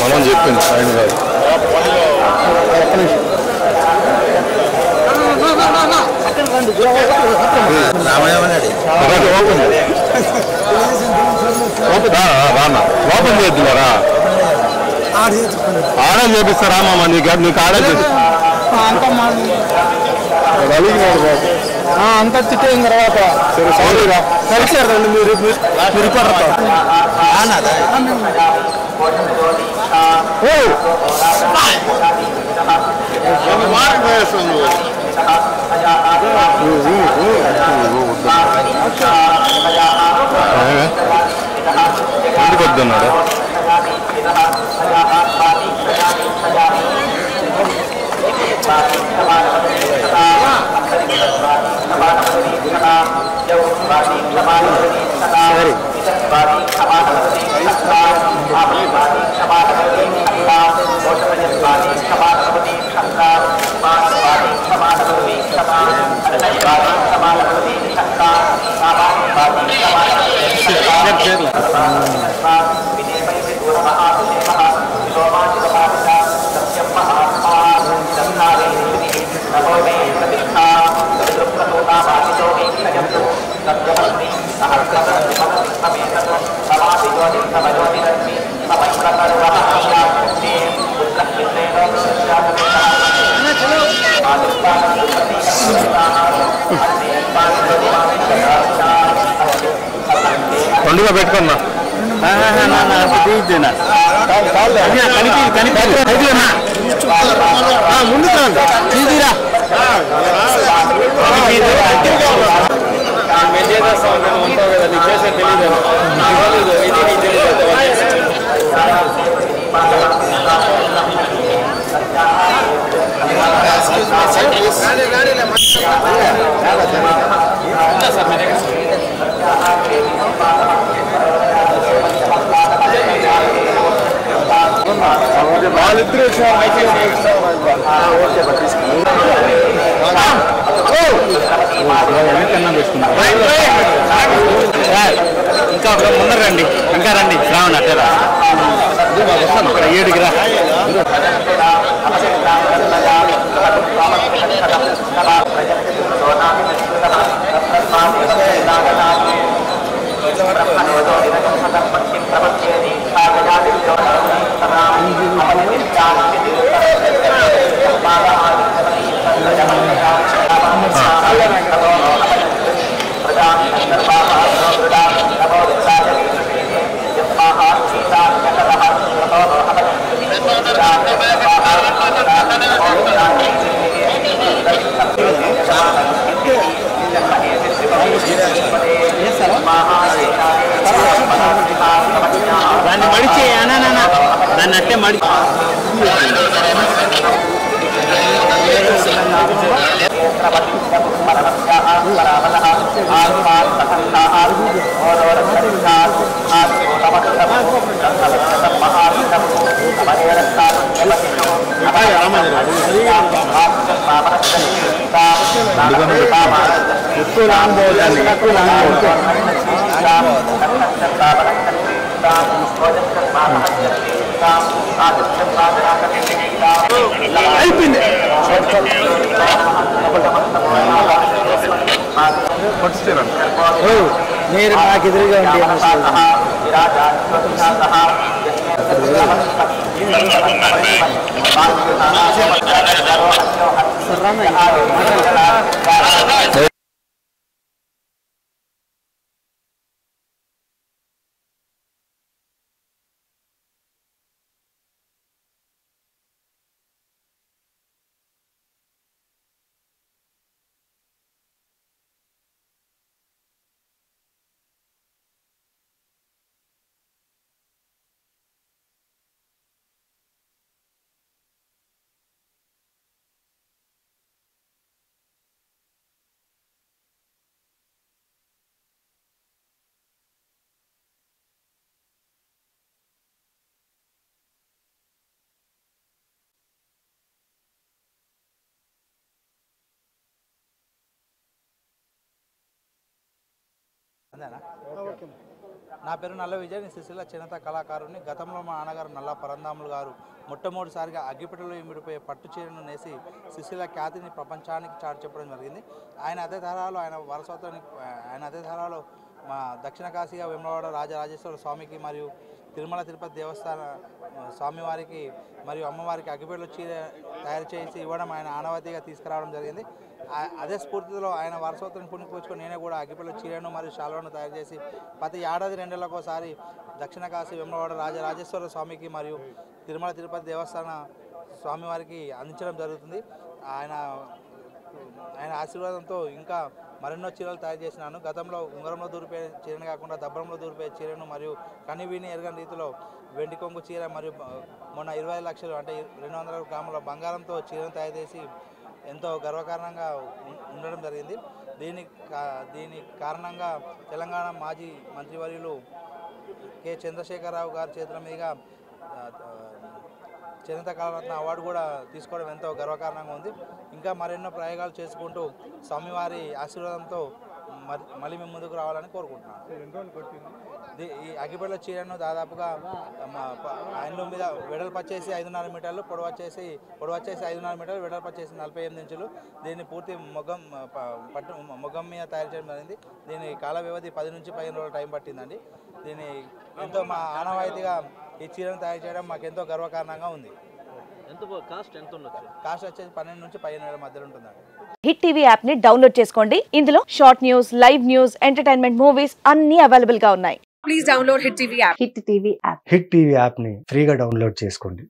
మనం చెప్పింది ఆయన కాదు. ఓపెన్ చేస్తున్నారా? ఆర్డర్ చేపిస్తారా మామ? నీకు ఆర్డర్ చేసి అంతా తిట్టిన తర్వాత కలిసారండి మీరు ఎందుకు వద్దన్నాడు? పండుగ పెట్టుకున్నా ముందు వాళ్ళిద్దరూ ఇంకా ముందర రండి, ఇంకా రండి శ్రావణ అట్టరా ఇక్కడ 7కి రా. దాన్ని మడిచి దాన్ని అట్టే మడి అయిపోయింది. మీరు నాకు ఎదురుగా ఉంటే నా పేరు నల్ల విజయ్, నేను సిరిసిల్ల చేనేత కళాకారుని. గతంలో మా నాన్నగారు నల్ల పరంధాములు గారు మొట్టమొదటిసారిగా అగ్గిపెట్టెలో ఇమిడిపోయే పట్టు చీరను నేసి సిరిసిల్ల ఖ్యాతిని ప్రపంచానికి చాటి చెప్పడం జరిగింది. ఆయన అదే తరాలో మా దక్షిణ కాశీగా వేములవాడ రాజరాజేశ్వర స్వామికి మరియు తిరుమల తిరుపతి దేవస్థాన స్వామివారికి మరియు అమ్మవారికి అగ్గిపెట్టెలో చీర తయారు చేసి ఇవ్వడం ఆయన ఆనవాయితీగా తీసుకురావడం జరిగింది. అదే స్ఫూర్తిలో ఆయన వారసత్వాన్ని పుణికిపుచ్చుకొని నేనే కూడా అగ్గిపెట్టెలో చీరను మరియు శాలువాను తయారు చేసి ప్రతి ఏడాది 2 నెలలకోసారి దక్షిణ కాశీ వేములవాడ రాజరాజేశ్వర స్వామికి మరియు తిరుమల తిరుపతి దేవస్థాన స్వామివారికి అందించడం జరుగుతుంది. ఆయన ఆశీర్వాదంతో ఇంకా మరెన్నో చీరలు తయారు చేసినాను. గతంలో ఉంగరంలో దూరిపోయే చీరను కాకుండా దబ్బరంలో దూరిపోయే చీరను మరియు కనివిని ఎరగని రీతిలో వెండి కొంగు చీర మరియు మొన్న 25 లక్షలు అంటే 200 గ్రాముల బంగారంతో చీరను తయారు చేసి ఎంతో గర్వకారణంగా ఉండడం జరిగింది. దీని కారణంగా తెలంగాణ మాజీ మంత్రివర్యులు కె చంద్రశేఖరరావు గారి చేతుల మీదుగా చేనేత కళారత్న అవార్డు కూడా తీసుకోవడం ఎంతో గర్వకారణంగా ఉంది. ఇంకా మరెన్నో ప్రయోగాలు చేసుకుంటూ స్వామివారి ఆశీర్వాదంతో మళ్ళీ మేము ముందుకు రావాలని కోరుకుంటున్నాను. ఈ అగ్గిపెట్టెల చీరను దాదాపుగా హ్యాండ్లూమ్ మీద వెడల్పు వచ్చేసి 5.5 మీటర్లు, పొడవు వచ్చేసి 5.5 మీటర్లు, వెడల్పు వచ్చేసి 48 ఇంచులు. దీన్ని పూర్తి మొగ్గం మీద తయారు చేయడం జరిగింది. దీని కాల వ్యవధి 10 నుంచి 15 రోజులు టైం పట్టిందండి. దీన్ని ఎంతో మా ఆనవాయితీగా ఈ చీరను తయారు చేయడం మాకు ఎంతో గర్వకారణంగా ఉంది. కాస్ట్ వచ్చేసి 12 నుంచి 15 వేల మధ్యలో ఉంటుందండి. హిట్ టీవీ యాప్ ని డౌన్లోడ్ చేసుకోండి. ఇందులో short news, live news, entertainment movies అన్ని అవైలబుల్ గా ఉన్నాయి. Please download hit TV app. Hit TV app ని ఫ్రీగా డౌన్లోడ్ చేసుకోండి.